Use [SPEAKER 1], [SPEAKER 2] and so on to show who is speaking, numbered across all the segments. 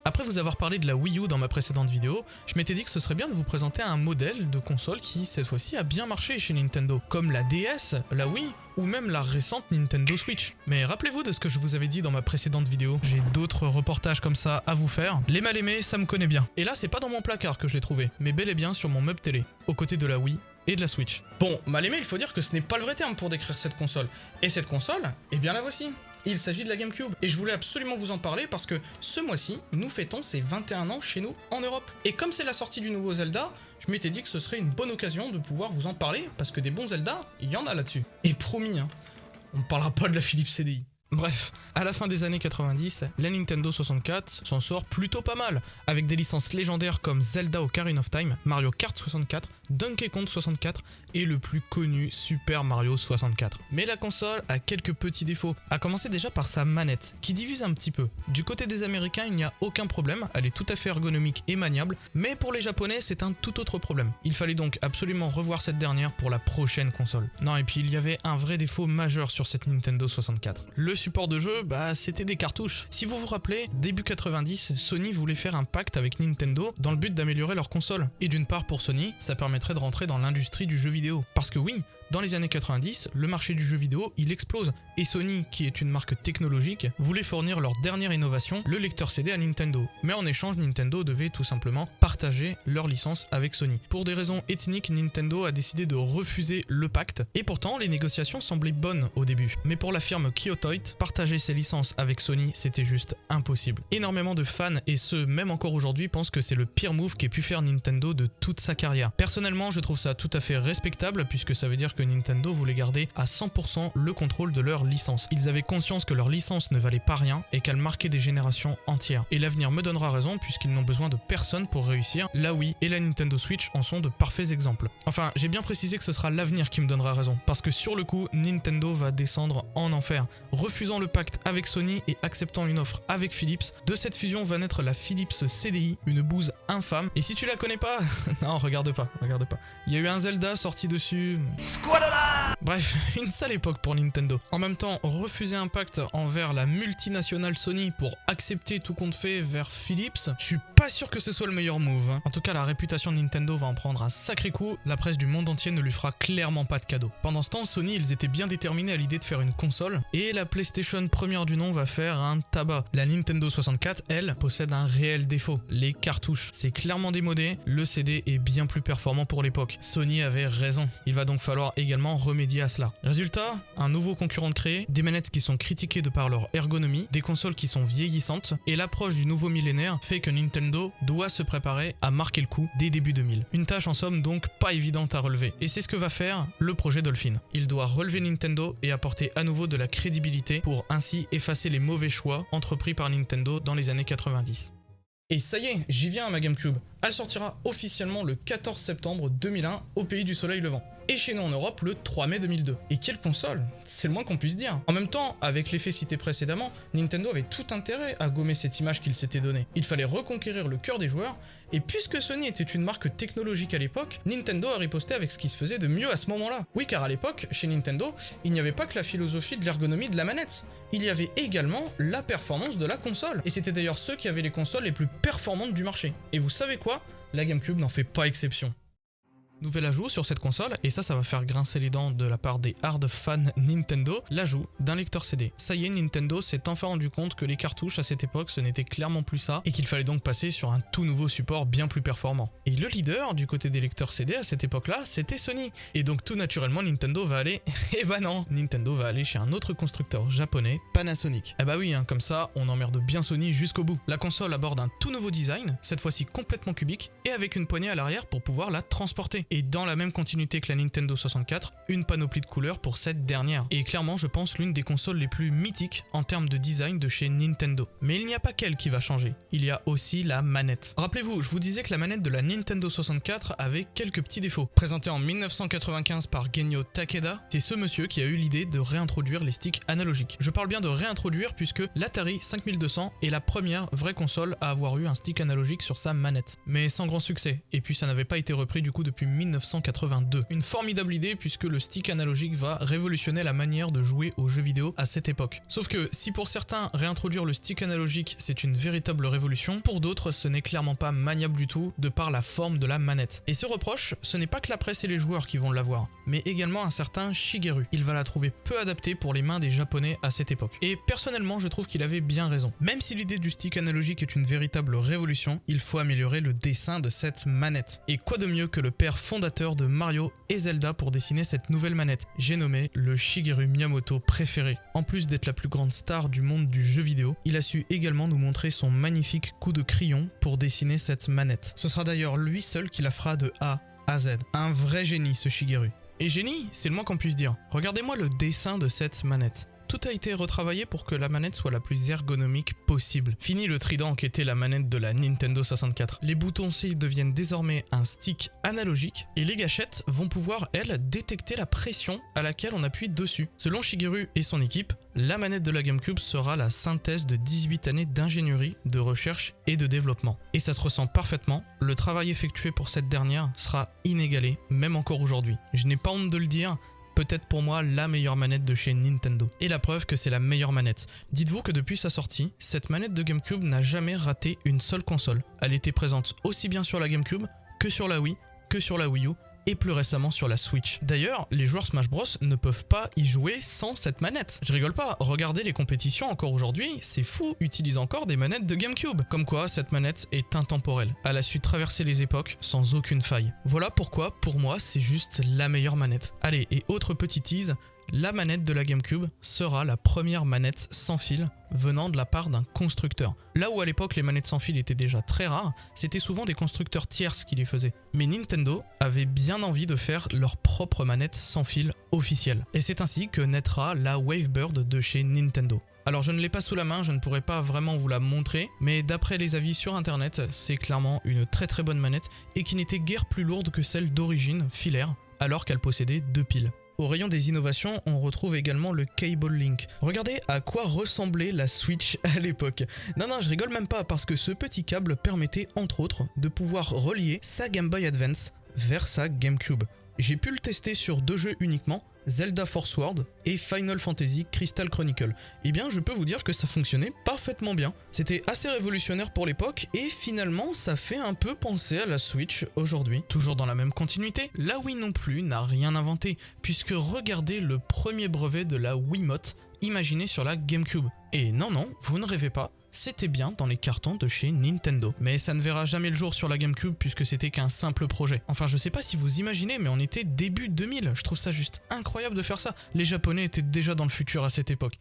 [SPEAKER 1] Après vous avoir parlé de la Wii U dans ma précédente vidéo, je m'étais dit que ce serait bien de vous présenter un modèle de console qui, cette fois-ci, a bien marché chez Nintendo, comme la DS, la Wii, ou même la récente Nintendo Switch. Mais rappelez-vous de ce que je vous avais dit dans ma précédente vidéo, j'ai d'autres reportages comme ça à vous faire. Les mal aimés, ça me connaît bien. Et là, c'est pas dans mon placard que je l'ai trouvé, mais bel et bien sur mon meuble télé, aux côtés de la Wii et de la Switch. Bon, mal aimé, il faut dire que ce n'est pas le vrai terme pour décrire cette console. Et cette console, eh bien la voici. Il s'agit de la GameCube, et je voulais absolument vous en parler parce que ce mois-ci, nous fêtons ses 21 ans chez nous en Europe. Et comme c'est la sortie du nouveau Zelda, je m'étais dit que ce serait une bonne occasion de pouvoir vous en parler, parce que des bons Zelda, il y en a là-dessus. Et promis, hein, on ne parlera pas de la Philips CDI. Bref, à la fin des années 90, la Nintendo 64 s'en sort plutôt pas mal, avec des licences légendaires comme Zelda Ocarina of Time, Mario Kart 64, Donkey Kong 64 et le plus connu Super Mario 64. Mais la console a quelques petits défauts, à commencer déjà par sa manette, qui divise un petit peu. Du côté des Américains, il n'y a aucun problème, elle est tout à fait ergonomique et maniable, mais pour les Japonais, c'est un tout autre problème. Il fallait donc absolument revoir cette dernière pour la prochaine console. Non, et puis il y avait un vrai défaut majeur sur cette Nintendo 64. Le support de jeu, c'était des cartouches. Si vous vous rappelez, début 90, Sony voulait faire un pacte avec Nintendo dans le but d'améliorer leur console. Et d'une part pour Sony, ça permettrait de rentrer dans l'industrie du jeu vidéo. Parce que oui, dans les années 90, le marché du jeu vidéo, il explose. Et Sony, qui est une marque technologique, voulait fournir leur dernière innovation, le lecteur CD à Nintendo. Mais en échange, Nintendo devait tout simplement partager leur licence avec Sony. Pour des raisons ethniques, Nintendo a décidé de refuser le pacte. Et pourtant, les négociations semblaient bonnes au début. Mais pour la firme Kyotoit, partager ses licences avec Sony, c'était juste impossible. Énormément de fans, et ceux même encore aujourd'hui, pensent que c'est le pire move qu'ait pu faire Nintendo de toute sa carrière. Personnellement, je trouve ça tout à fait respectable, puisque ça veut dire que Nintendo voulait garder à 100% le contrôle de leur licence. Ils avaient conscience que leur licence ne valait pas rien et qu'elle marquait des générations entières. Et l'avenir me donnera raison puisqu'ils n'ont besoin de personne pour réussir. La Wii et la Nintendo Switch en sont de parfaits exemples. Enfin, j'ai bien précisé que ce sera l'avenir qui me donnera raison, parce que sur le coup, Nintendo va descendre en enfer. Refusant le pacte avec Sony et acceptant une offre avec Philips, de cette fusion va naître la Philips CDI, une bouse infâme. Et si tu la connais pas, non, regarde pas. Il y a eu un Zelda sorti dessus. Bref, une sale époque pour Nintendo. En même temps, refuser un pacte envers la multinationale Sony pour accepter tout compte fait vers Philips, je suis pas sûr que ce soit le meilleur move. En tout cas, la réputation de Nintendo va en prendre un sacré coup, la presse du monde entier ne lui fera clairement pas de cadeau. Pendant ce temps, Sony, ils étaient bien déterminés à l'idée de faire une console, et la PlayStation première du nom va faire un tabac. La Nintendo 64, elle, possède un réel défaut, les cartouches. C'est clairement démodé, le CD est bien plus performant pour l'époque. Sony avait raison, il va donc falloir également remédier à cela. Résultat, un nouveau concurrent créé, des manettes qui sont critiquées de par leur ergonomie, des consoles qui sont vieillissantes, et l'approche du nouveau millénaire fait que Nintendo doit se préparer à marquer le coup dès début 2000. Une tâche en somme donc pas évidente à relever. Et c'est ce que va faire le projet Dolphin. Il doit relever Nintendo et apporter à nouveau de la crédibilité pour ainsi effacer les mauvais choix entrepris par Nintendo dans les années 90. Et ça y est, j'y viens à ma GameCube. Elle sortira officiellement le 14 septembre 2001 au pays du soleil levant. Et chez nous en Europe le 3 mai 2002. Et quelle console! C'est le moins qu'on puisse dire. En même temps, avec l'effet cité précédemment, Nintendo avait tout intérêt à gommer cette image qu'il s'était donnée. Il fallait reconquérir le cœur des joueurs, et puisque Sony était une marque technologique à l'époque, Nintendo a riposté avec ce qui se faisait de mieux à ce moment-là. Oui, car à l'époque, chez Nintendo, il n'y avait pas que la philosophie de l'ergonomie de la manette. Il y avait également la performance de la console. Et c'était d'ailleurs ceux qui avaient les consoles les plus performantes du marché. Et vous savez quoi? La GameCube n'en fait pas exception. Nouvel ajout sur cette console, et ça va faire grincer les dents de la part des hard fans Nintendo, l'ajout d'un lecteur CD. Ça y est, Nintendo s'est enfin rendu compte que les cartouches à cette époque ce n'était clairement plus ça, et qu'il fallait donc passer sur un tout nouveau support bien plus performant. Et le leader du côté des lecteurs CD à cette époque-là, c'était Sony. Et donc tout naturellement Nintendo va aller... Eh bah non, Nintendo va aller chez un autre constructeur japonais, Panasonic. Eh bah oui, comme ça, on emmerde bien Sony jusqu'au bout. La console aborde un tout nouveau design, cette fois-ci complètement cubique, et avec une poignée à l'arrière pour pouvoir la transporter. Et dans la même continuité que la Nintendo 64, une panoplie de couleurs pour cette dernière. Et clairement, je pense l'une des consoles les plus mythiques en termes de design de chez Nintendo. Mais il n'y a pas qu'elle qui va changer, il y a aussi la manette. Rappelez-vous, je vous disais que la manette de la Nintendo 64 avait quelques petits défauts. Présentée en 1995 par Genyo Takeda, c'est ce monsieur qui a eu l'idée de réintroduire les sticks analogiques. Je parle bien de réintroduire puisque l'Atari 5200 est la première vraie console à avoir eu un stick analogique sur sa manette. Mais sans grand succès, et puis ça n'avait pas été repris du coup depuis 1982. Une formidable idée puisque le stick analogique va révolutionner la manière de jouer aux jeux vidéo à cette époque. Sauf que si pour certains réintroduire le stick analogique c'est une véritable révolution, pour d'autres ce n'est clairement pas maniable du tout de par la forme de la manette. Et ce reproche, ce n'est pas que la presse et les joueurs qui vont l'avoir, mais également un certain Shigeru. Il va la trouver peu adaptée pour les mains des japonais à cette époque. Et personnellement je trouve qu'il avait bien raison. Même si l'idée du stick analogique est une véritable révolution, il faut améliorer le dessin de cette manette. Et quoi de mieux que le père fondateur de Mario et Zelda pour dessiner cette nouvelle manette. J'ai nommé le Shigeru Miyamoto préféré. En plus d'être la plus grande star du monde du jeu vidéo, il a su également nous montrer son magnifique coup de crayon pour dessiner cette manette. Ce sera d'ailleurs lui seul qui la fera de A à Z. Un vrai génie ce Shigeru. Et génie, c'est le moins qu'on puisse dire. Regardez-moi le dessin de cette manette. Tout a été retravaillé pour que la manette soit la plus ergonomique possible. Fini le trident qui était la manette de la Nintendo 64. Les boutons C deviennent désormais un stick analogique et les gâchettes vont pouvoir, elles, détecter la pression à laquelle on appuie dessus. Selon Shigeru et son équipe, la manette de la GameCube sera la synthèse de 18 années d'ingénierie, de recherche et de développement. Et ça se ressent parfaitement, le travail effectué pour cette dernière sera inégalé, même encore aujourd'hui. Je n'ai pas honte de le dire, peut-être pour moi la meilleure manette de chez Nintendo. Et la preuve que c'est la meilleure manette. Dites-vous que depuis sa sortie, cette manette de GameCube n'a jamais raté une seule console. Elle était présente aussi bien sur la GameCube que sur la Wii, que sur la Wii U, et plus récemment sur la Switch. D'ailleurs, les joueurs Smash Bros ne peuvent pas y jouer sans cette manette. Je rigole pas, regardez les compétitions encore aujourd'hui, c'est fou, utilisent encore des manettes de GameCube. Comme quoi, cette manette est intemporelle. Elle a su traverser les époques sans aucune faille. Voilà pourquoi, pour moi, c'est juste la meilleure manette. Allez, et autre petit tease, la manette de la GameCube sera la première manette sans fil venant de la part d'un constructeur. Là où à l'époque les manettes sans fil étaient déjà très rares, c'était souvent des constructeurs tierces qui les faisaient. Mais Nintendo avait bien envie de faire leur propre manette sans fil officielle. Et c'est ainsi que naîtra la Wavebird de chez Nintendo. Alors je ne l'ai pas sous la main, je ne pourrais pas vraiment vous la montrer, mais d'après les avis sur internet, c'est clairement une très bonne manette et qui n'était guère plus lourde que celle d'origine, filaire, alors qu'elle possédait 2 piles. Au rayon des innovations, on retrouve également le Cable Link. Regardez à quoi ressemblait la Switch à l'époque. Non, je rigole même pas parce que ce petit câble permettait entre autres de pouvoir relier sa Game Boy Advance vers sa GameCube. J'ai pu le tester sur 2 jeux uniquement, Zelda Force World et Final Fantasy Crystal Chronicle. Eh bien, je peux vous dire que ça fonctionnait parfaitement bien. C'était assez révolutionnaire pour l'époque et finalement, ça fait un peu penser à la Switch aujourd'hui. Toujours dans la même continuité, la Wii non plus n'a rien inventé, puisque regardez le premier brevet de la Wiimote imaginé sur la GameCube. Et non, vous ne rêvez pas, c'était bien dans les cartons de chez Nintendo. Mais ça ne verra jamais le jour sur la GameCube puisque c'était qu'un simple projet. Enfin, je sais pas si vous imaginez, mais on était début 2000. Je trouve ça juste incroyable de faire ça. Les Japonais étaient déjà dans le futur à cette époque.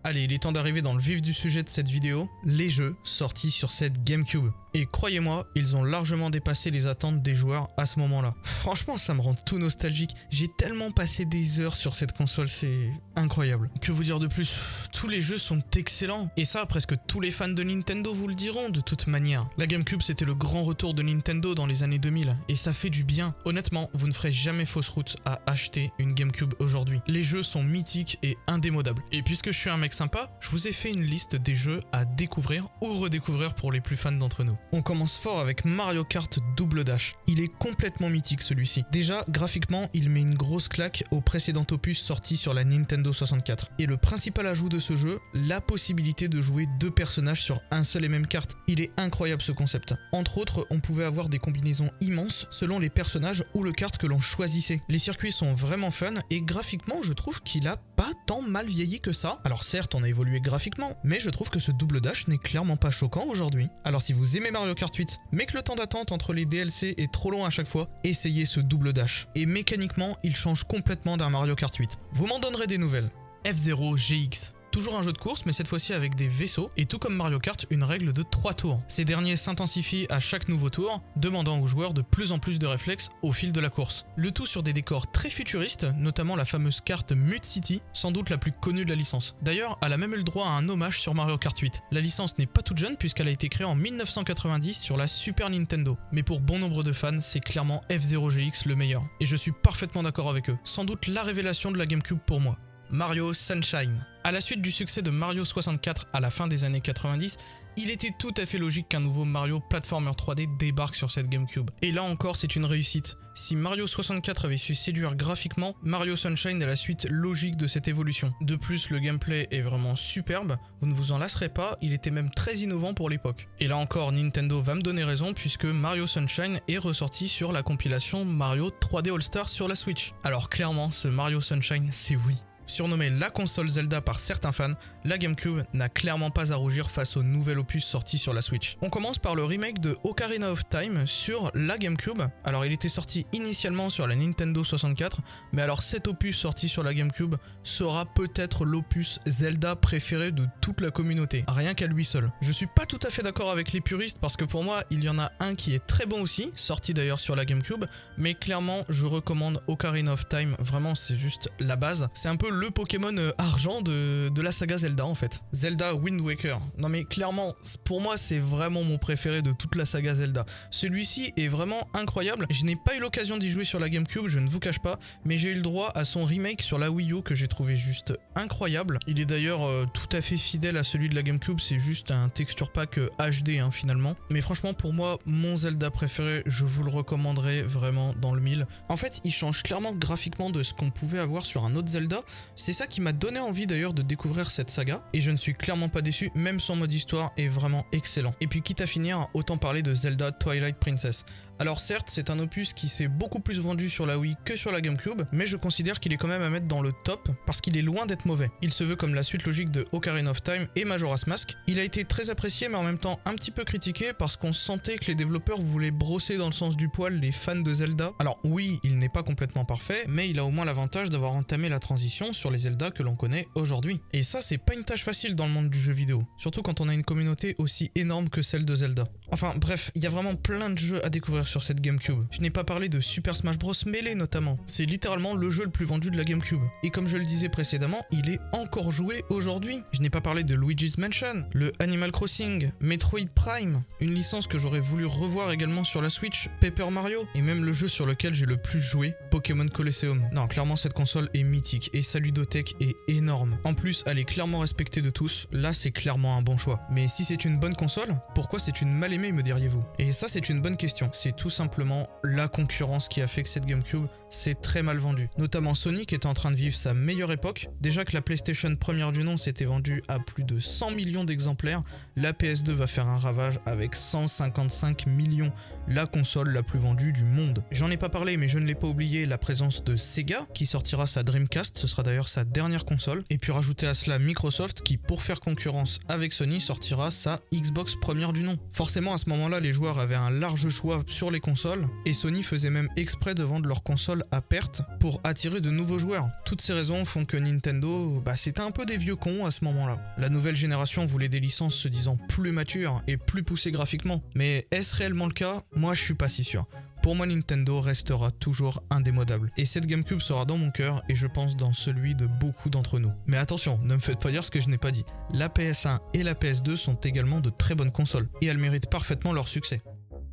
[SPEAKER 1] Allez, il est temps d'arriver dans le vif du sujet de cette vidéo, les jeux sortis sur cette GameCube. Et croyez-moi, ils ont largement dépassé les attentes des joueurs à ce moment-là. Franchement, ça me rend tout nostalgique. J'ai tellement passé des heures sur cette console, c'est incroyable. Que vous dire de plus? Tous les jeux sont excellents. Et ça, presque tous les fans de Nintendo vous le diront de toute manière. La GameCube, c'était le grand retour de Nintendo dans les années 2000. Et ça fait du bien. Honnêtement, vous ne ferez jamais fausse route à acheter une GameCube aujourd'hui. Les jeux sont mythiques et indémodables. Et puisque je suis un mec sympa, je vous ai fait une liste des jeux à découvrir ou redécouvrir pour les plus fans d'entre nous. On commence fort avec Mario Kart Double Dash. Il est complètement mythique celui-ci. Déjà, graphiquement, il met une grosse claque au précédent opus sorti sur la Nintendo 64. Et le principal ajout de ce jeu, la possibilité de jouer 2 personnages sur un seul et même kart. Il est incroyable ce concept. Entre autres, on pouvait avoir des combinaisons immenses selon les personnages ou le kart que l'on choisissait. Les circuits sont vraiment fun et graphiquement, je trouve qu'il a pas tant mal vieilli que ça. Alors certes, on a évolué graphiquement, mais je trouve que ce Double Dash n'est clairement pas choquant aujourd'hui. Alors si vous aimez Mario Kart 8, mais que le temps d'attente entre les DLC est trop long à chaque fois, essayez ce Double Dash. Et mécaniquement, il change complètement d'un Mario Kart 8. Vous m'en donnerez des nouvelles. F-Zero GX. Toujours un jeu de course, mais cette fois-ci avec des vaisseaux, et tout comme Mario Kart, une règle de 3 tours. Ces derniers s'intensifient à chaque nouveau tour, demandant aux joueurs de plus en plus de réflexes au fil de la course. Le tout sur des décors très futuristes, notamment la fameuse carte Mud City, sans doute la plus connue de la licence. D'ailleurs, elle a même eu le droit à un hommage sur Mario Kart 8. La licence n'est pas toute jeune puisqu'elle a été créée en 1990 sur la Super Nintendo. Mais pour bon nombre de fans, c'est clairement F-Zero GX le meilleur. Et je suis parfaitement d'accord avec eux. Sans doute la révélation de la GameCube pour moi. Mario Sunshine. À la suite du succès de Mario 64 à la fin des années 90, il était tout à fait logique qu'un nouveau Mario Platformer 3D débarque sur cette GameCube. Et là encore, c'est une réussite. Si Mario 64 avait su séduire graphiquement, Mario Sunshine est la suite logique de cette évolution. De plus, le gameplay est vraiment superbe, vous ne vous en lasserez pas, il était même très innovant pour l'époque. Et là encore, Nintendo va me donner raison puisque Mario Sunshine est ressorti sur la compilation Mario 3D All-Star sur la Switch. Alors clairement, ce Mario Sunshine, c'est oui. Surnommée la console Zelda par certains fans, la GameCube n'a clairement pas à rougir face au nouvel opus sorti sur la Switch. On commence par le remake de Ocarina of Time sur la GameCube. Alors il était sorti initialement sur la Nintendo 64, mais alors cet opus sorti sur la GameCube sera peut-être l'opus Zelda préféré de toute la communauté, rien qu'à lui seul. Je suis pas tout à fait d'accord avec les puristes parce que pour moi il y en a un qui est très bon aussi, sorti d'ailleurs sur la GameCube, mais clairement je recommande Ocarina of Time, vraiment c'est juste la base. C'est un peu le Pokémon argent de la saga Zelda en fait. Zelda Wind Waker. Non mais clairement, pour moi c'est vraiment mon préféré de toute la saga Zelda. Celui-ci est vraiment incroyable. Je n'ai pas eu l'occasion d'y jouer sur la GameCube, je ne vous cache pas, mais j'ai eu le droit à son remake sur la Wii U que j'ai trouvé juste incroyable. Il est d'ailleurs tout à fait fidèle à celui de la GameCube, c'est juste un texture pack HD hein, finalement. Mais franchement pour moi, mon Zelda préféré, je vous le recommanderais vraiment dans le mille. En fait, il change clairement graphiquement de ce qu'on pouvait avoir sur un autre Zelda. C'est ça qui m'a donné envie d'ailleurs de découvrir cette saga, et je ne suis clairement pas déçu, même son mode histoire est vraiment excellent. Et puis quitte à finir, autant parler de Zelda Twilight Princess. Alors certes, c'est un opus qui s'est beaucoup plus vendu sur la Wii que sur la GameCube, mais je considère qu'il est quand même à mettre dans le top parce qu'il est loin d'être mauvais. Il se veut comme la suite logique de Ocarina of Time et Majora's Mask. Il a été très apprécié mais en même temps un petit peu critiqué parce qu'on sentait que les développeurs voulaient brosser dans le sens du poil les fans de Zelda. Alors oui, il n'est pas complètement parfait, mais il a au moins l'avantage d'avoir entamé la transition sur les Zelda que l'on connaît aujourd'hui. Et ça, c'est pas une tâche facile dans le monde du jeu vidéo, surtout quand on a une communauté aussi énorme que celle de Zelda. Enfin bref, il y a vraiment plein de jeux à découvrir sur cette GameCube. Je n'ai pas parlé de Super Smash Bros Melee notamment. C'est littéralement le jeu le plus vendu de la GameCube. Et comme je le disais précédemment, il est encore joué aujourd'hui. Je n'ai pas parlé de Luigi's Mansion, le Animal Crossing, Metroid Prime, une licence que j'aurais voulu revoir également sur la Switch, Paper Mario, et même le jeu sur lequel j'ai le plus joué, Pokémon Colosseum. Non, clairement cette console est mythique et sa ludothèque est énorme. En plus, elle est clairement respectée de tous, là c'est clairement un bon choix. Mais si c'est une bonne console, pourquoi c'est une mal aimée me diriez-vous? Et ça c'est une bonne question, c'est tout simplement la concurrence qui a fait que cette GameCube s'est très mal vendue. Notamment Sony qui était en train de vivre sa meilleure époque. Déjà que la PlayStation première du nom s'était vendue à plus de 100 millions d'exemplaires, la PS2 va faire un ravage avec 155 millions, la console la plus vendue du monde. J'en ai pas parlé mais je ne l'ai pas oublié, la présence de Sega qui sortira sa Dreamcast, ce sera d'ailleurs sa dernière console, et puis rajouter à cela Microsoft qui pour faire concurrence avec Sony sortira sa Xbox première du nom. Forcément à ce moment-là les joueurs avaient un large choix sur les consoles et Sony faisait même exprès de vendre leurs consoles à perte pour attirer de nouveaux joueurs. Toutes ces raisons font que Nintendo, c'était un peu des vieux cons à ce moment-là. La nouvelle génération voulait des licences se disant plus matures et plus poussées graphiquement, mais est-ce réellement le cas? Moi je suis pas si sûr. Pour moi, Nintendo restera toujours indémodable. Et cette GameCube sera dans mon cœur et je pense dans celui de beaucoup d'entre nous. Mais attention, ne me faites pas dire ce que je n'ai pas dit. La PS1 et la PS2 sont également de très bonnes consoles et elles méritent parfaitement leur succès.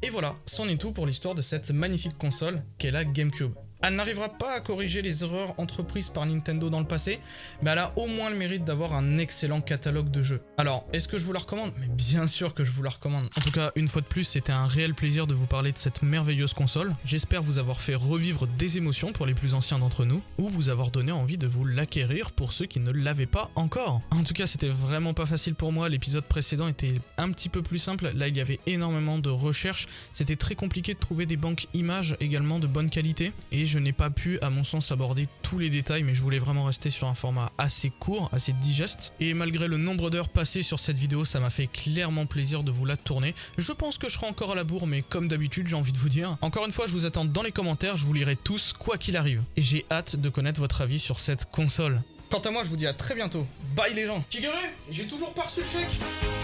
[SPEAKER 1] Et voilà, c'en est tout pour l'histoire de cette magnifique console qu'est la GameCube. Elle n'arrivera pas à corriger les erreurs entreprises par Nintendo dans le passé, mais elle a au moins le mérite d'avoir un excellent catalogue de jeux. Alors, est-ce que je vous la recommande? Mais bien sûr que je vous la recommande. En tout cas, une fois de plus, c'était un réel plaisir de vous parler de cette merveilleuse console. J'espère vous avoir fait revivre des émotions pour les plus anciens d'entre nous, ou vous avoir donné envie de vous l'acquérir pour ceux qui ne l'avaient pas encore. En tout cas, c'était vraiment pas facile pour moi, l'épisode précédent était un petit peu plus simple, là il y avait énormément de recherches, c'était très compliqué de trouver des banques images également de bonne qualité, et je n'ai pas pu, à mon sens, aborder tous les détails, mais je voulais vraiment rester sur un format assez court, assez digeste. Et malgré le nombre d'heures passées sur cette vidéo, ça m'a fait clairement plaisir de vous la tourner. Je pense que je serai encore à la bourre, mais comme d'habitude, j'ai envie de vous dire. Encore une fois, je vous attends dans les commentaires, je vous lirai tous, quoi qu'il arrive. Et j'ai hâte de connaître votre avis sur cette console. Quant à moi, je vous dis à très bientôt. Bye les gens. Shigeru, j'ai toujours pas reçu le chèque.